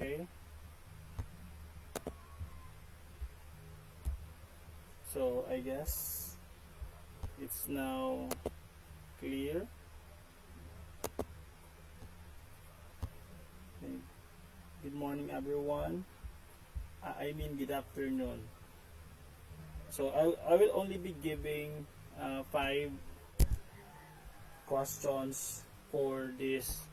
Okay. So I guess it's now clear. Okay. Good morning everyone. I mean good afternoon. So I will only be giving 5 questions for this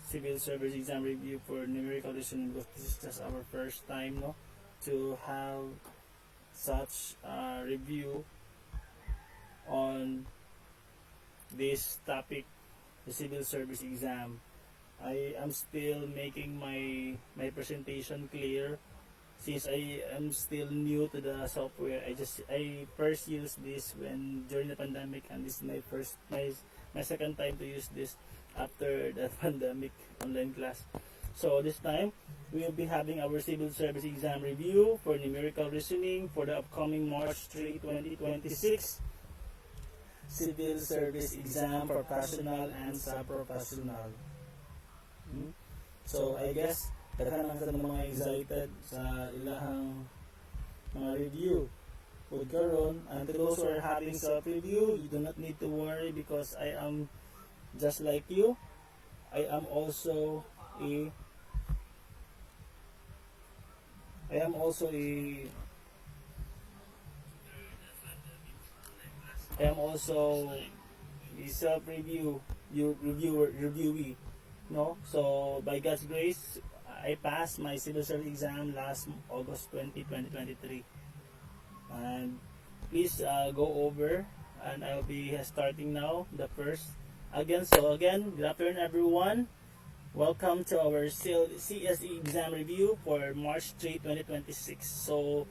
civil service exam review for numerical reasoning, because this is just our first time, no, to have such review on this topic, the civil service exam. I am still making my presentation clear since I am still new to the software. I first used this when during the pandemic, and this is my second time to use this after the pandemic online class. So this time we will be having our civil service exam review for numerical reasoning for the upcoming March 3, 2026 civil service exam for professional and sub-professional. So I guess daghan lang sa mga excited sa ilahang mga review. With karon, and to those who are having self-review, you do not need to worry because I am just like you. I am also a self-review reviewee. No, so by God's grace, I passed my civil service exam last August 20, 2023. And please go over, and I'll be starting now the first again. So again, good afternoon everyone. Welcome to our CSE exam review for March 3, 2026. So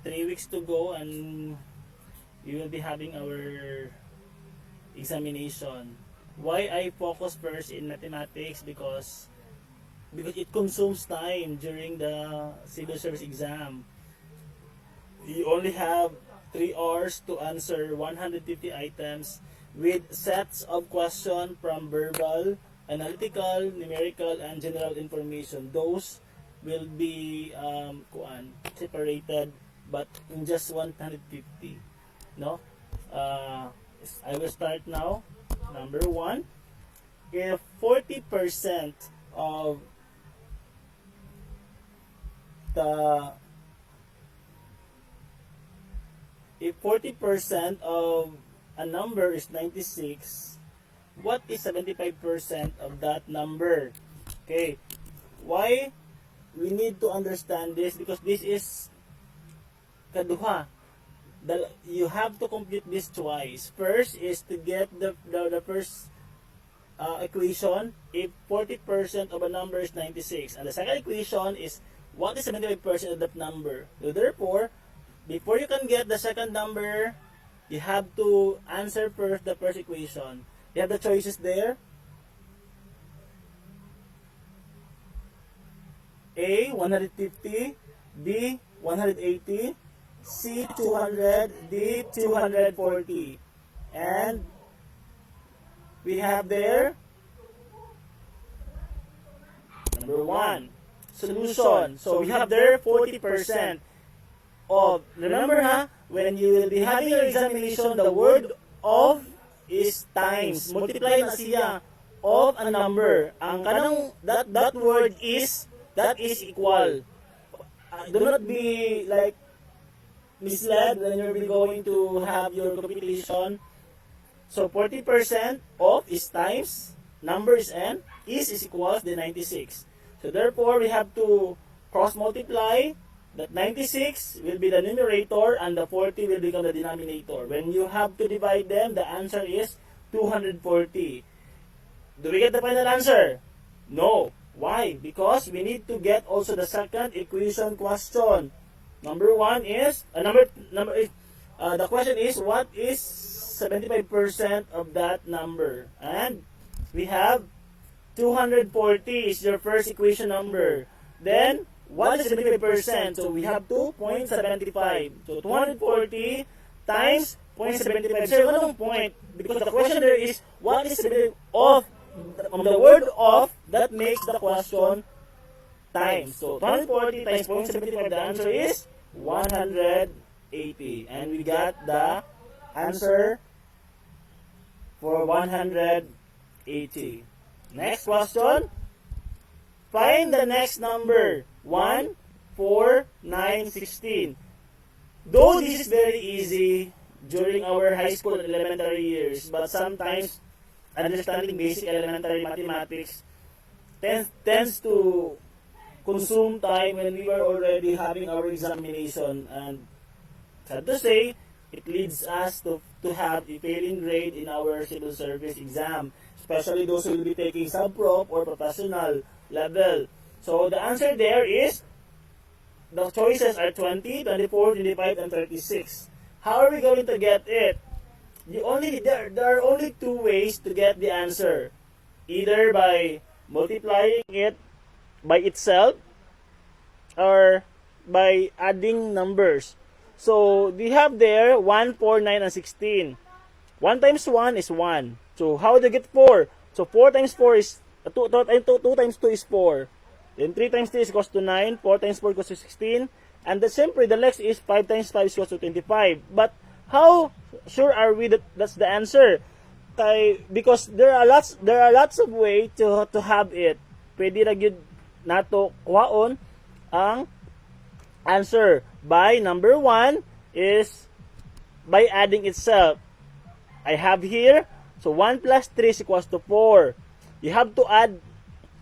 3 weeks to go, and we will be having our examination. Why I focus first in mathematics? Because it consumes time during the civil service exam. You only have 3 hours to answer 150 items with sets of questions from verbal, analytical, numerical, and general information. Those will be separated, but in just 150. No, I will start now. Number 1, if 40% of a number is 96, what is 75% of that number? Okay, why we need to understand this? Because this is kaduha. You have to compute this twice. First is to get the first equation if 40% of a number is 96, and the second equation is what is 75% of that number. So therefore, before you can get the second number, you have to answer first the first equation. You have the choices there. A, 150, B, 180, C, 200, D, 240. And we have there number 1, solution. So we have there 40% of, remember when you will be having your examination, the word of is times. Multiply na siya of a number. Ang kanang that word is, that is equal. Do not be like misled when you'll be going to have your computation. So 40% of is times, number is n, is equals the 96. So therefore, we have to cross multiply. That 96 will be the numerator and the 40 will become the denominator. When you have to divide them, the answer is 240. Do we get the final answer? No. Why? Because we need to get also the second equation question. Number 1 is the question is what is 75% of that number? And we have 240 is your first equation number. Then what is 75%? So we have 2.75. So 240 times 0.75. So anong point? Because the question there is what is 75 of the word of, that makes the question times. So 240 times 0.75, the answer is 180. And we got the answer for 180. Next question. Find the next number. 1, 4, 9, 16. Though this is very easy during our high school and elementary years, but sometimes understanding basic elementary mathematics tends to consume time when we were already having our examination, and sad to say, it leads us to have a failing grade in our civil service exam, especially those who will be taking sub-prof or professional level. So the answer there is, the choices are 20, 24, 25, and 36. How are we going to get it? There are only two ways to get the answer. Either by multiplying it by itself or by adding numbers. So we have there 1, 4, 9, and 16. 1 times 1 is 1. So how do you get 4? So 4 times 4 is 2 times 2 is 4. Then 3 times 3 is equals to 9. 4 times 4 equals to 16. And then simply the next is 5 times 5 is equals to 25. But how sure are we that that's the answer? Because there are lots of way to have it. Pwede ra gyud nato kuhaon ang answer by number 1 is by adding itself. I have here, so 1 plus 3 is equals to 4. You have to add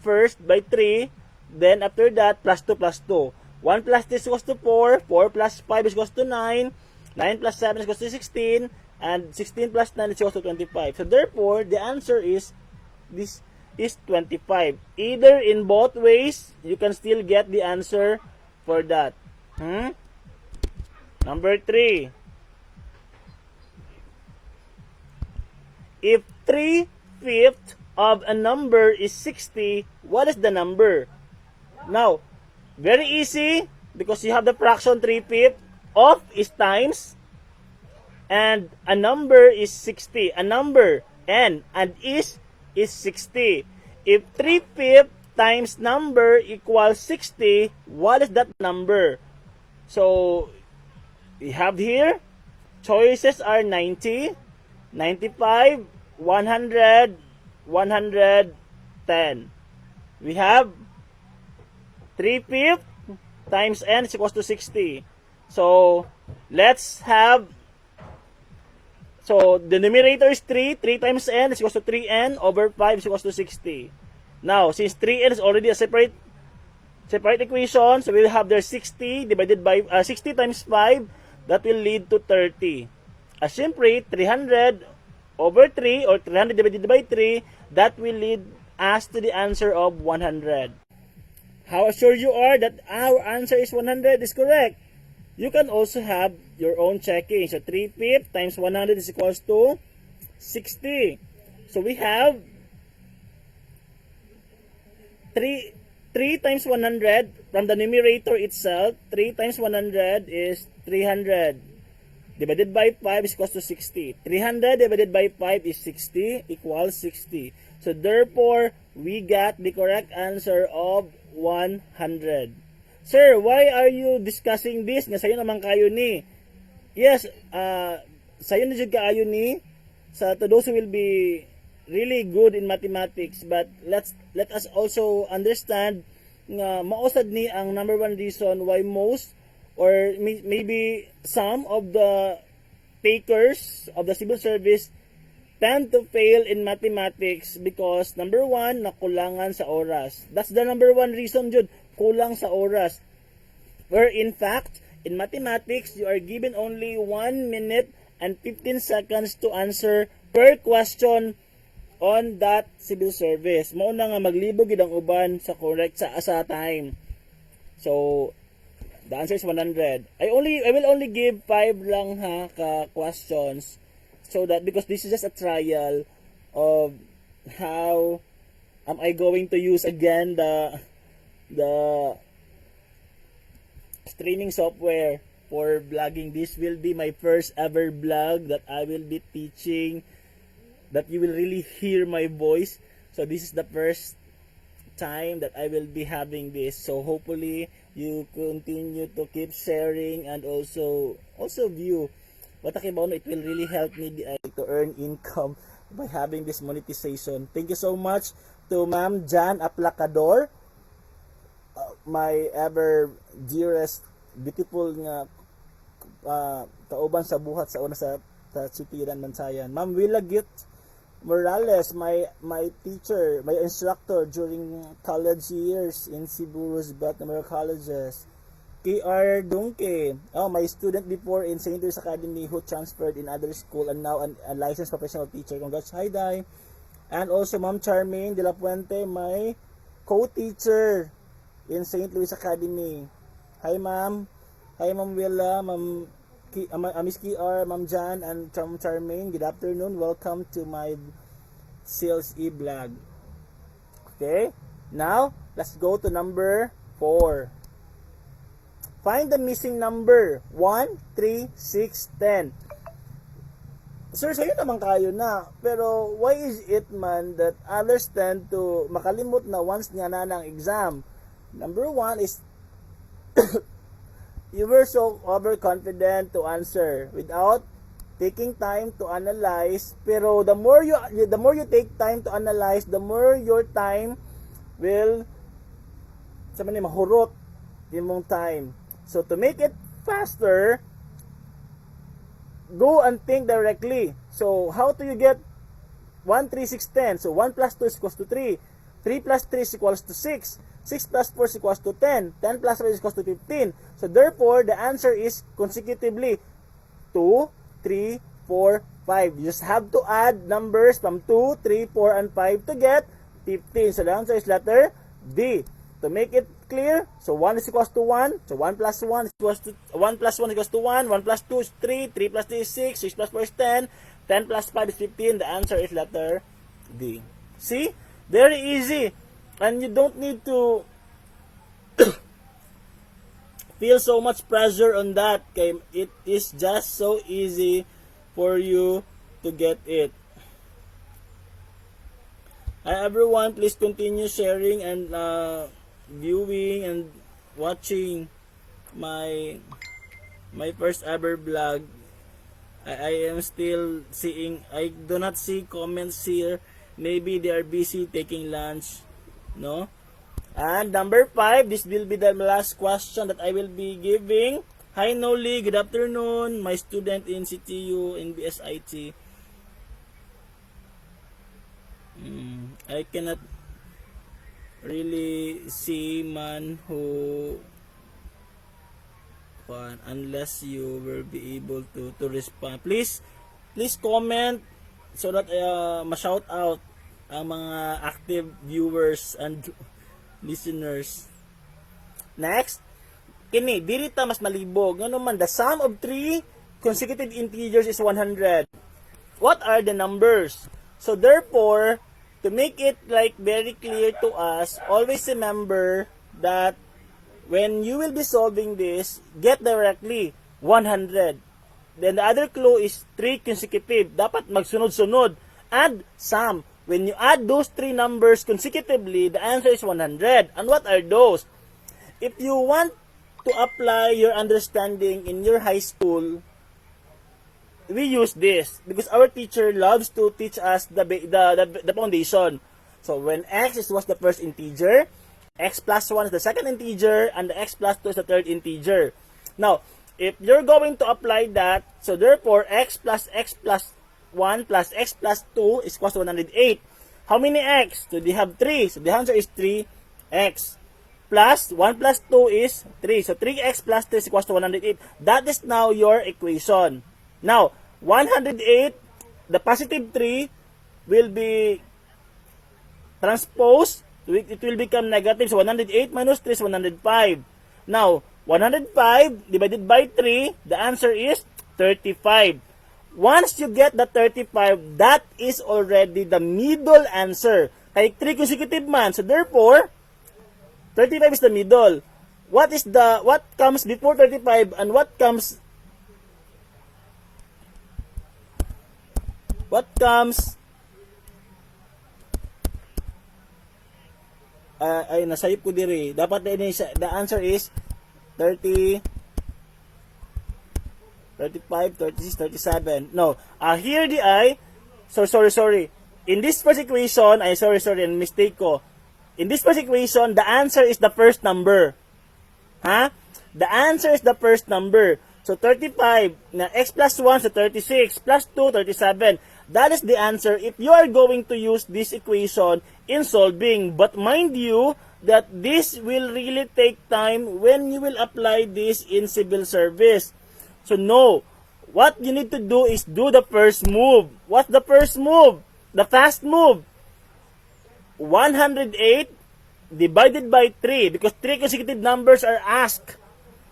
first by 3, then after that plus 2 plus 2. 1 plus 3 is equals to 4, 4 plus 5 is equals to 9, 9 plus 7 is equals to 16, and 16 plus 9 is equals to 25. So therefore, the answer is, this is 25. Either in both ways, you can still get the answer for that. Number 3. If 3/5 of a number is 60, what is the number? Now, very easy, because you have the fraction 3/5 of is times, and a number is 60. A number, n, and is 60. If 3/5 times number equals 60, what is that number? So, we have here, choices are 90, 95, 100, 110. We have 3/5 times n is equals to 60. So, let's have, so the numerator is 3. 3 times n is equals to 3n over 5 is equals to 60. Now, since 3n is already a separate equation, so we'll have there 60 divided by 60 times 5, that will lead to 30. Siyempre, 300 over 3 or 300 divided by 3, that will lead us to the answer of 100. How sure you are that our answer is 100 is correct? You can also have your own checking. So 3/5 times 100 is equals to 60. So we have 3 times 100 from the numerator itself. 3 times 100 is 300. Divided by 5 is equals to 60. 300 divided by 5 is 60 equals 60. So therefore, we got the correct answer of 100. Sir, why are you discussing this? Nga sayo naman kayo ni. Yes, sayo na jud kaayo ni to those who will be really good in mathematics, but let us also understand nga mausad ni ang number one reason why most or maybe some of the takers of the civil service tend to fail in mathematics because number one, nakulangan sa oras. That's the number one reason, Jude, kulang sa oras. Where in fact, in mathematics, you are given only 1 minute and 15 seconds to answer per question on that civil service. Mao na nga maglibog gid ang uban sa correct sa time. So, the answer is 100. I will only give 5 lang ha ka questions so that because this is just a trial of how am I going to use again the streaming software for vlogging. This will be my first ever vlog that I will be teaching, that you will really hear my voice. So this is the first time that I will be having this. So hopefully you continue to keep sharing and also view what about it will really help me to earn income by having this monetization. Thank you so much to Ma'am Jan Aplacador, my ever dearest beautiful nga kauban sa buhat sa una sa Sitiran Bansayan. Ma'am Willa Git Morales, my teacher, my instructor during college years in Cebu Roosevelt Memorial Colleges. KR Dunke, my student before in St. Louis Academy who transferred in other school and now a licensed professional teacher. Congrats, hi Dai. And also Ma'am Charmaine de la Puente, my co-teacher in St. Louis Academy. Hi Ma'am. Hi Ma'am Willa, Miss KR, Ma'am Jan, and Ma'am Charmaine. Good afternoon. Welcome to my Sales e-blog. Okay, now let's go to number 4. Find the missing number 1, 3, 6, 10. Sir, sa'yo naman kayo na. Pero why is it man that others tend to makalimot na once nga na ng exam? Number 1 is you were so overconfident to answer without taking time to analyze. Pero the more you take time to analyze, the more your time will mahurot yung mong time. So to make it faster, go and think directly. So how do you get 1, 3, 6, 10? So 1 plus 2 is equals to 3. 3 plus 3 is equals to 6. 6 plus 4 is equals to 10. 10 plus 5 is equals to 15. So therefore, the answer is consecutively 2, 3, 4, 5. You just have to add numbers from 2, 3, 4, and 5 to get 15. So the answer is letter D. To make it clear, so 1 is equals to 1. So 1 plus 1 is equals to 1 plus 1 is equals to 1. 1 plus 2 is 3. 3 plus 3 is 6. 6 plus 4 is 10. 10 plus 5 is 15. The answer is letter D. See? Very easy. And you don't need to feel so much pressure on that. Okay? It is just so easy for you to get it. Hi everyone, please continue sharing and viewing and watching my first ever vlog. I am still seeing, I do not see comments here. Maybe they are busy taking lunch, no? And number 5, this will be the last question that I will be giving. Hi Noli, good afternoon, my student in CTU in BSIT. I cannot really see man who unless you will be able to respond. Please comment so that ma-shout out ang mga active viewers and listeners. Next, kini dili ta mas malibog ngano man the sum of 3 consecutive integers is 100. What are the numbers? So therefore, to make it like very clear to us, always remember that when you will be solving this, get directly 100. Then the other clue is 3 consecutive. Dapat magsunod-sunod. Add sum. When you add those 3 numbers consecutively, the answer is 100. And what are those? If you want to apply your understanding in your high school, we use this because our teacher loves to teach us the foundation. So when x was the first integer, x plus 1 is the second integer, and the x plus 2 is the third integer. Now, if you're going to apply that, so therefore x plus 1 plus x plus 2 is equals to 108. How many x? So they have 3. So the answer is 3x. Plus 1 plus 2 is 3. So 3x plus 3 is equals to 108. That is now your equation. Now, 108, the positive 3 will be transposed. It will become negative. So 108 minus 3 is 105. Now, 105 divided by 3, the answer is 35. Once you get the 35, that is already the middle answer. Kay 3 consecutive man. So therefore, 35 is the middle. What comes before 35 and what comes ay nasayip ko diri. Dapat the answer is 30, 35, 36, 37. No. Here di ay, sorry. In this first equation, and mistake ko. In this first equation, the answer is the first number. Ha? The answer is the first number. So 35 na x plus 1 so 36 plus 2 37. That is the answer if you are going to use this equation in solving. But mind you that this will really take time when you will apply this in civil service. So no, what you need to do is do the first move. What's the first move? The fast move. 108 divided by 3 because 3 consecutive numbers are asked.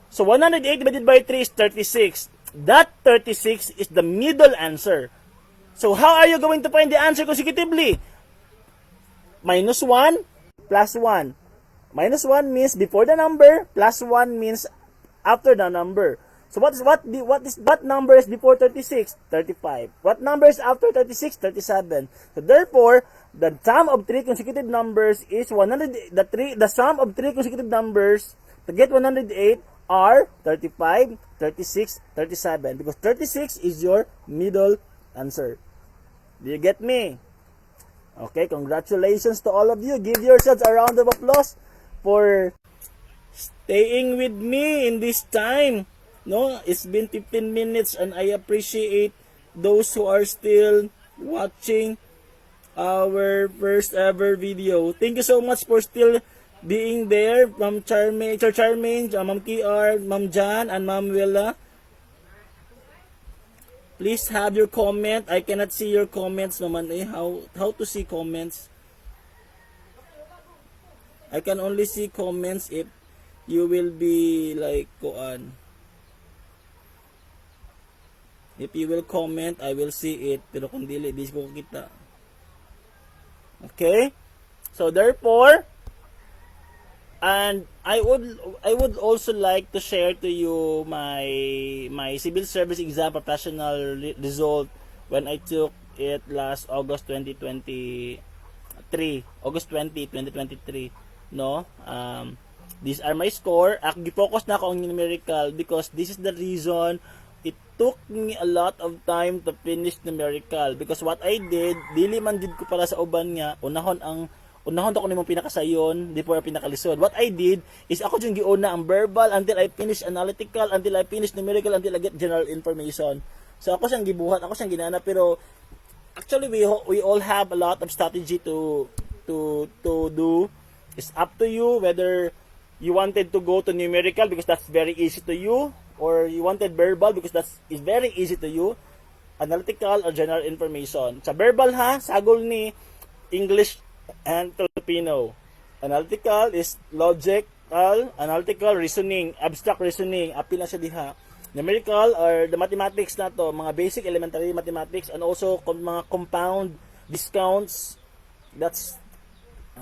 So 108 divided by 3 is 36. That 36 is the middle answer. So how are you going to find the answer consecutively? Minus 1 plus 1. Minus 1 means before the number, plus 1 means after the number. So what number is before 36? 35. What number is after 36? 37. So therefore, the sum of 3 consecutive numbers is 100. The sum of 3 consecutive numbers to get 108 are 35, 36, 37 because 36 is your middle answer. Do you get me? Okay, congratulations to all of you. Give yourselves a round of applause for staying with me in this time. No, it's been 15 minutes and I appreciate those who are still watching our first ever video. Thank you so much for still being there, Ma'am Charmaine, Ma'am KR, Ma'am Jan, and Ma'am Willa. Please have your comment. I cannot see your comments naman eh. How to see comments? I can only see comments if you will be like koan. If you will comment, I will see it. Pero kung dili, di ko kita. Okay? So therefore, and I would also like to share to you my civil service exam professional result when I took it last August 2023. August 20, 2023. No? These are my score. Gi-focus na ako on numerical because this is the reason it took me a lot of time to finish numerical because what I did, dili man did ko para sa uban nga, unahon ako nimong pinakasayon, di po pinakalisod. What I did is ako yung giuna ang verbal until I finish analytical, until I finish numerical, until I get general information. So ako siyang gibuhat, ako siyang ginana, pero actually we all have a lot of strategy to do. It's up to you whether you wanted to go to numerical because that's very easy to you, or you wanted verbal because that is very easy to you, analytical or general information. Sa verbal ha, sagol ni English and Filipino. Analytical is logical, analytical reasoning, abstract reasoning, apil na siya diha. Numerical or the mathematics na to, mga basic elementary mathematics and also mga compound, discounts, that's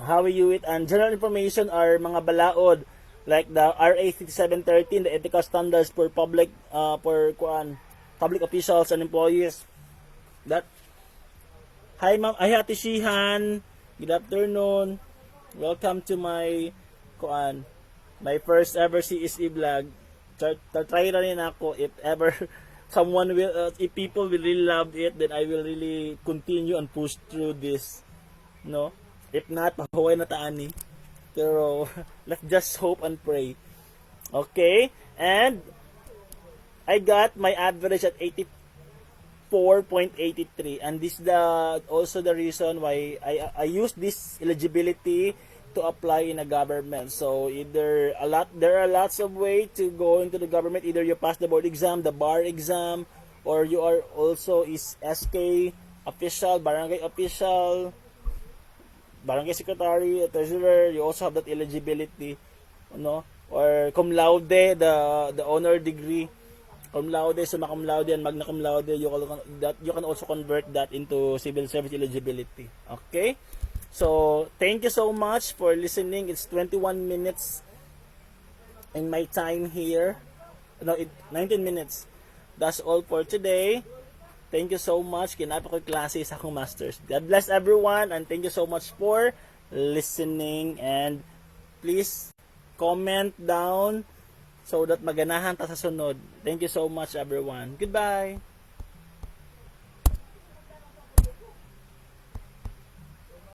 how we do it. And general information are mga balaod like the RA 5713, the ethical standards for public public officials and employees. That hi ma'am, ay Ate Shihan. Good afternoon. Welcome to my my first ever CSE vlog. Try na rin ako if ever someone will if people will really love it, then I will really continue and push through this. No? If not, mahuway na taani. Pero let's just hope and pray. Okay? And I got my average at 84.83, and this is also the reason why I use this eligibility to apply in a government. So there are lots of ways to go into the government. Either you pass the board exam, the bar exam, or you are also is SK official, barangay official, barangay secretary, treasurer. You also have that eligibility, or cum laude, the honor degree. Cum laude, summa cum laude, and magna cum laude, you can also convert that into civil service eligibility. Okay? So, thank you so much for listening. It's 21 minutes in my time here. 19 minutes. That's all for today. Thank you so much. Kinapa ko klase sa akong masters. God bless everyone, and thank you so much for listening, and please comment down so that maganahan ta sa sunod. Thank you so much everyone. Goodbye.